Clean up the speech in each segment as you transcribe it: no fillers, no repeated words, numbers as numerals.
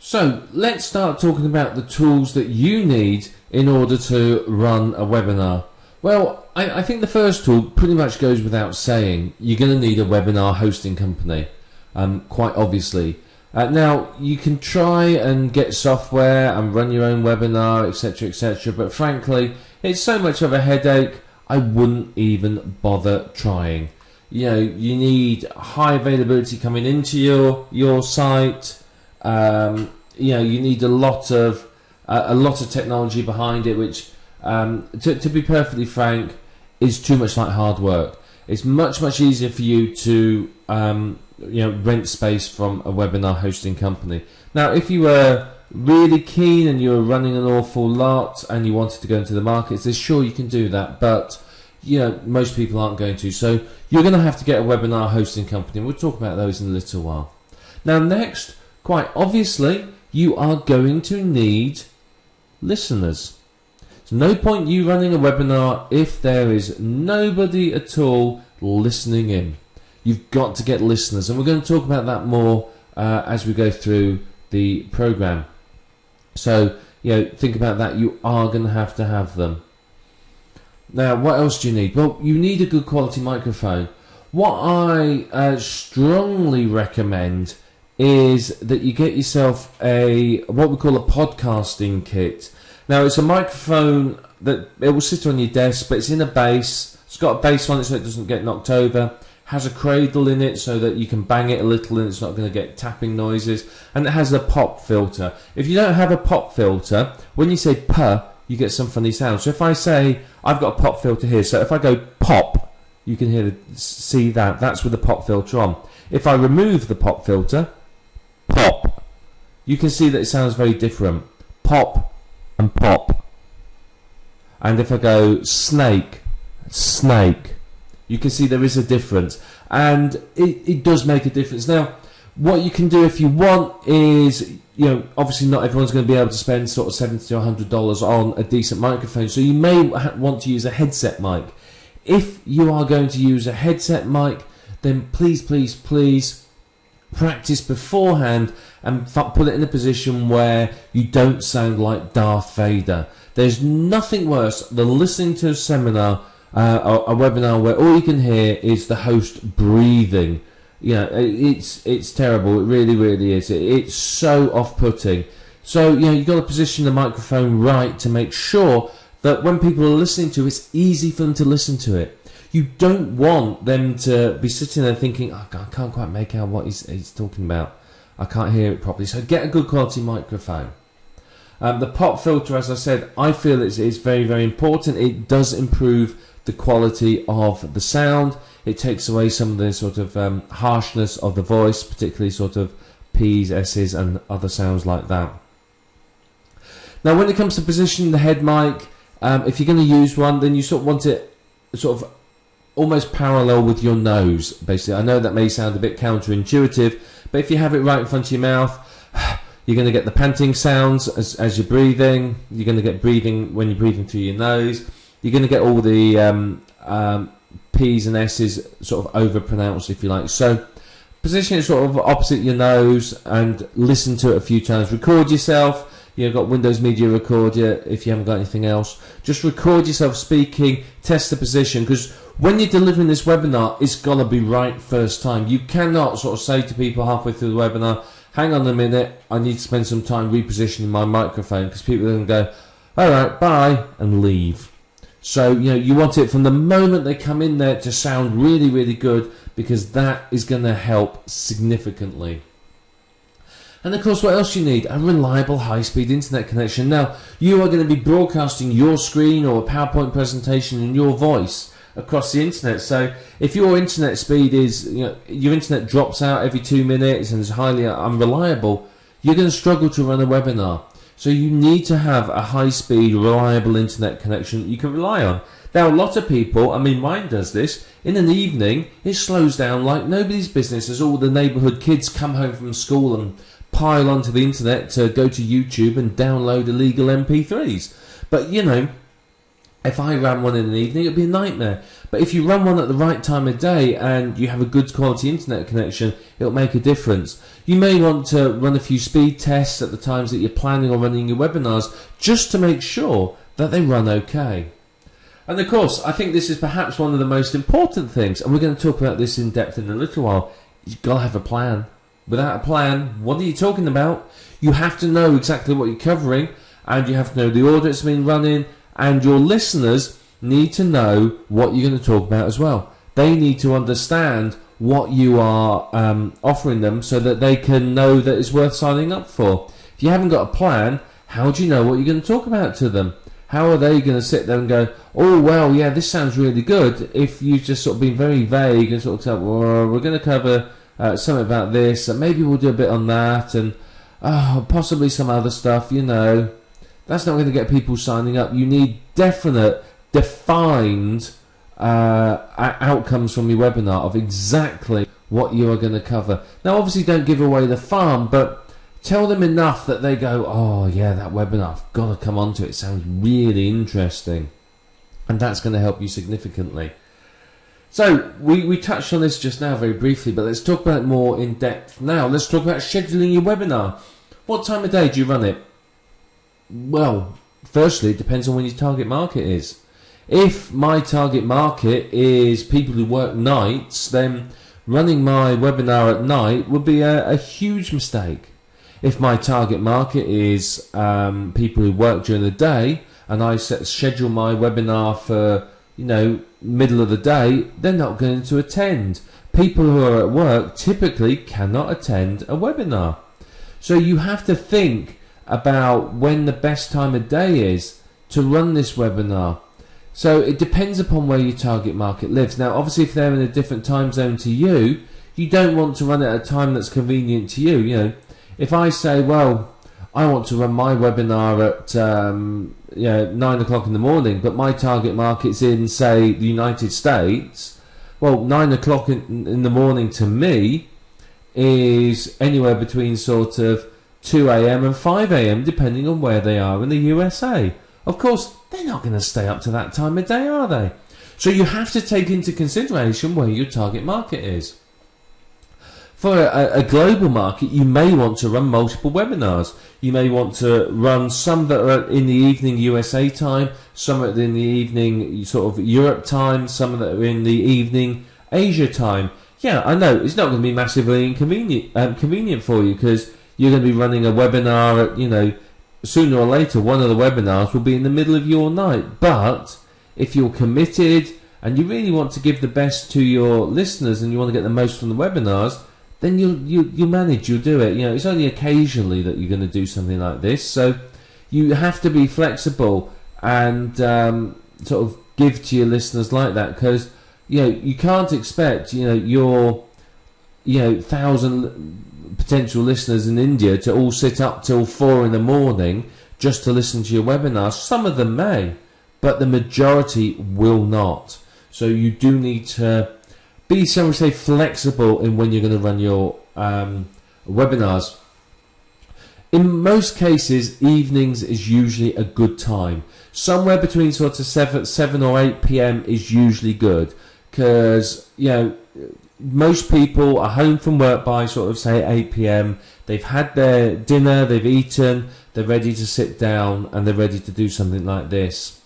So let's start talking about the tools that you need in order to run a webinar. Well, I think the first tool pretty much goes without saying. You're going to need a webinar hosting company, quite obviously. Now, you can try and get software and run your own webinar, etc., etc., but frankly, it's so much of a headache, I wouldn't even bother trying. You know, you need high availability coming into your site. You know, you need a lot of technology behind it, which, to be perfectly frank, is too much like hard work. It's much easier for you to rent space from a webinar hosting company. Now, if you were really keen and you were running an awful lot and you wanted to go into the markets, then sure, you can do that, but you know, most people aren't going to. So you're going to have to get a webinar hosting company, and we'll talk about those in a little while. Now, next, quite obviously, you are going to need listeners. There's no point you running a webinar if there is nobody at all listening in. You've got to get listeners, and we're going to talk about that more as we go through the program. So, you know, think about that. You are going to have them. Now, what else do you need? Well, you need a good quality microphone. What I strongly recommend is that you get yourself what we call a podcasting kit. Now, it's a microphone that it will sit on your desk, but it's in a base. It's got a base on it so it doesn't get knocked over. Has a cradle in it so that you can bang it a little and it's not going to get tapping noises. And it has a pop filter. If you don't have a pop filter, when you say "puh," you get some funny sounds. So if I say I've got a pop filter here, so if I go pop, you can see that. That's with the pop filter on. If I remove the pop filter, pop, you can see that it sounds very different. Pop and pop. And if I go snake, snake, you can see there is a difference, and it does make a difference. Now, what you can do if you want is, you know, obviously not everyone's going to be able to spend sort of $70 to $100 on a decent microphone, so you may want to use a headset mic. If you are going to use a headset mic, then please practice beforehand and put it in a position where you don't sound like Darth Vader. There's nothing worse than listening to a seminar, a webinar where all you can hear is the host breathing. You know, it's terrible. It really is. It's so off-putting. So, you know, you've got to position the microphone right to make sure that when people are listening to it, it's easy for them to listen to it. You don't want them to be sitting there thinking, oh, God, I can't quite make out what he's talking about. I can't hear it properly. So get a good quality microphone. The pop filter, as I said, I feel it's very important. It does improve the quality of the sound. It takes away some of the sort of harshness of the voice, particularly sort of P's, S's and other sounds like that. Now, when it comes to positioning the head mic, if you're going to use one, then you sort of want it sort of almost parallel with your nose, basically. I know that may sound a bit counterintuitive, but if you have it right in front of your mouth, you're going to get the panting sounds as you're breathing. You're going to get breathing when you're breathing through your nose. You're going to get all the P's and S's sort of overpronounced, if you like. So position it sort of opposite your nose and listen to it a few times. Record yourself. You've got Windows Media Recorder if you haven't got anything else. Just record yourself speaking, test the position, because when you're delivering this webinar, it's got to be right first time. You cannot sort of say to people halfway through the webinar, hang on a minute, I need to spend some time repositioning my microphone, because people are going to go, all right, bye, and leave. So, you know, you want it from the moment they come in there to sound really good, because that is going to help significantly. And of course, what else do you need? A reliable high-speed internet connection. Now, you are going to be broadcasting your screen or a PowerPoint presentation in your voice across the internet. So if your internet speed is, you know, your internet drops out every 2 minutes and is highly unreliable, you're going to struggle to run a webinar. So you need to have a high-speed, reliable internet connection that you can rely on. Now, a lot of people, I mean, mine does this, in an evening, it slows down like nobody's business as all the neighbourhood kids come home from school and pile onto the internet to go to YouTube and download illegal MP3s. But, you know, If I ran one in the evening, it'd be a nightmare. But if you run one at the right time of day and you have a good quality internet connection, it'll make a difference. You may want to run a few speed tests at the times that you're planning on running your webinars, just to make sure that they run okay. And of course, I think this is perhaps one of the most important things, and we're going to talk about this in depth in a little while. You've got to have a plan. Without a plan, what are you talking about? You have to know exactly what you're covering, and you have to know the order it's been run in, and your listeners need to know what you're going to talk about as well. They need to understand what you are offering them so that they can know that it's worth signing up for. If you haven't got a plan, how do you know what you're going to talk about to them? How are they going to sit there and go, oh, well, yeah, this sounds really good, if you've just sort of been very vague and sort of said, well, we're going to cover something about this, and maybe we'll do a bit on that, and possibly some other stuff, you know. That's not going to get people signing up. You need definite, defined outcomes from your webinar of exactly what you are going to cover. Now, obviously, don't give away the farm, but tell them enough that they go, oh, yeah, that webinar, I've got to come on to it. It sounds really interesting. And that's going to help you significantly. So, we touched on this just now very briefly, but let's talk about it more in depth now. Let's talk about scheduling your webinar. What time of day do you run it? Well, firstly, it depends on when your target market is. If my target market is people who work nights, then running my webinar at night would be a huge mistake. If my target market is people who work during the day, and I schedule my webinar for, you know, middle of the day, they're not going to attend. People who are at work typically cannot attend a webinar. So you have to think about when the best time of day is to run this webinar. So it depends upon where your target market lives. Now, obviously, if they're in a different time zone to you, you don't want to run it at a time that's convenient to you. You know, if I say, well, I want to run my webinar at 9 o'clock in the morning, but my target market's in, say, the United States, well, 9 o'clock in the morning to me is anywhere between sort of 2 a.m. and 5 a.m. depending on where they are in the USA. Of course, they're not going to stay up to that time of day, are they? So you have to take into consideration where your target market is. For a global market, you may want to run multiple webinars. You may want to run some that are in the evening USA time, some are in the evening sort of Europe time, some that are in the evening Asia time. Yeah, I know, it's not going to be massively convenient for you, because you're going to be running a webinar at, you know, sooner or later one of the webinars will be in the middle of your night. But if you're committed and you really want to give the best to your listeners and you want to get the most from the webinars, then you'll manage, you'll do it. You know, it's only occasionally that you're going to do something like this, so you have to be flexible and sort of give to your listeners like that, because you know you can't expect your 1,000 potential listeners in India to all sit up till 4 in the morning just to listen to your webinar. Some of them may, but the majority will not. So you do need to be, shall we say, flexible in when you're going to run your webinars. In most cases, evenings is usually a good time. Somewhere between sort of 7 or 8 p.m. is usually good, because most people are home from work by sort of say 8 p.m. They've had their dinner, they've eaten, they're ready to sit down, and they're ready to do something like this.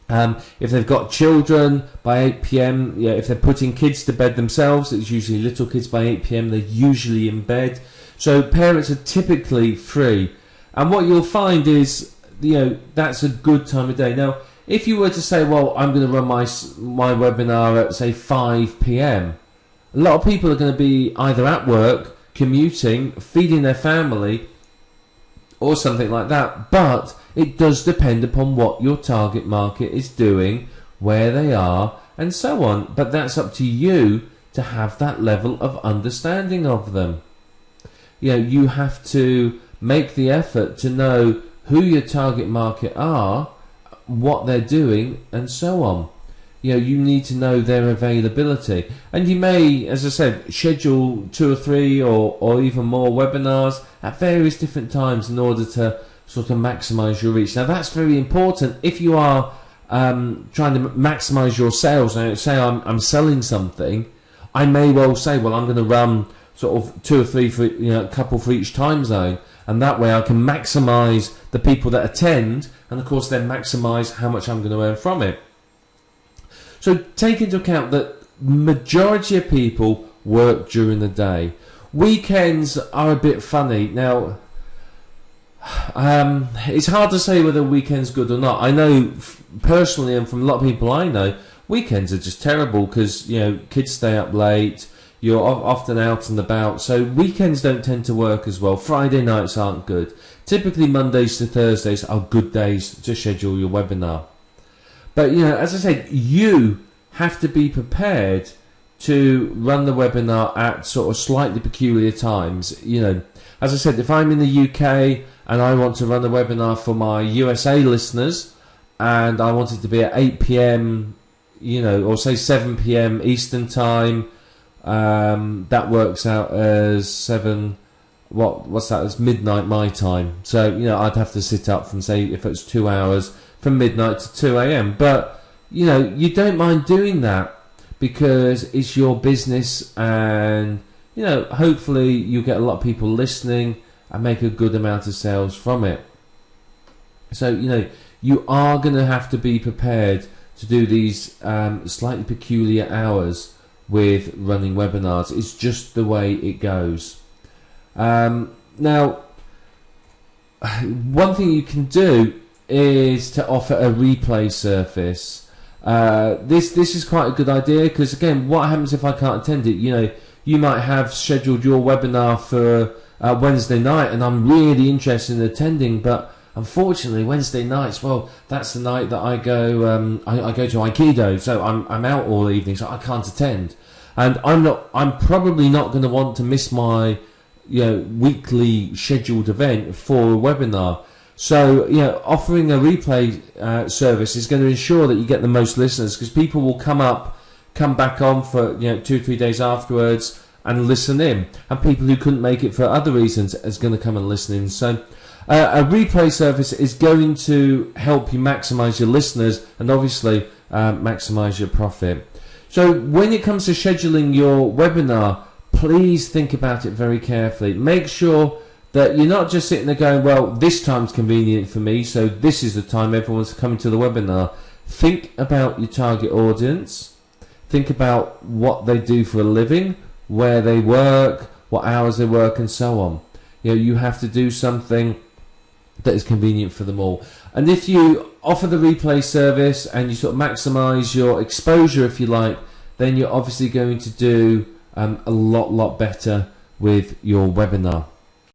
If they've got children by 8 p.m, if they're putting kids to bed themselves, it's usually little kids by 8 p.m, they're usually in bed. So parents are typically free. And what you'll find is, that's a good time of day. Now, if you were to say, well, I'm going to run my webinar at, say, 5 p.m, a lot of people are going to be either at work, commuting, feeding their family, or something like that. But it does depend upon what your target market is doing, where they are, and so on. But that's up to you to have that level of understanding of them. You have to make the effort to know who your target market are, what they're doing, and so on. You need to know their availability. And you may, as I said, schedule 2 or 3 or even more webinars at various different times in order to sort of maximize your reach. Now, that's very important if you are trying to maximize your sales. Now, say I'm selling something, I may well say, well, I'm going to run sort of 2 or 3 for, a couple for each time zone, and that way I can maximize the people that attend, and of course then maximize how much I'm going to earn from it. So take into account that majority of people work during the day. Weekends are a bit funny. Now, it's hard to say whether weekend's good or not. I know personally, and from a lot of people I know, weekends are just terrible because kids stay up late. You're often out and about, so weekends don't tend to work as well. Friday nights aren't good. Typically Mondays to Thursdays are good days to schedule your webinar. But as I said, you have to be prepared to run the webinar at sort of slightly peculiar times. As I said, if I'm in the UK and I want to run a webinar for my USA listeners, and I want it to be at 8 PM, or say 7 PM Eastern time, that works out as 7. What's that? It's midnight my time. So I'd have to sit up from, say, if it's 2 hours, from midnight to 2 AM. But you don't mind doing that because it's your business, and hopefully you get a lot of people listening and make a good amount of sales from it. So you are going to have to be prepared to do these slightly peculiar hours with running webinars. It's just the way it goes. Now, one thing you can do is to offer a replay service. This is quite a good idea because, again, what happens if I can't attend it? You might have scheduled your webinar for Wednesday night, and I'm really interested in attending, but unfortunately Wednesday nights, well, that's the night that I go I go to Aikido, so I'm out all evening, so I can't attend, and I'm probably not going to want to miss my weekly scheduled event for a webinar. So offering a replay service is going to ensure that you get the most listeners, because people will come back on for 2 or 3 days afterwards and listen in, and people who couldn't make it for other reasons is going to come and listen in. So a replay service is going to help you maximize your listeners and obviously maximize your profit. So when it comes to scheduling your webinar, please think about it very carefully. Make sure that you're not just sitting there going, well, this time's convenient for me, so this is the time everyone's coming to the webinar. Think about your target audience. Think about what they do for a living, where they work, what hours they work, and so on. You have to do something that is convenient for them all. And if you offer the replay service and you sort of maximize your exposure, if you like, then you're obviously going to do a lot better with your webinar.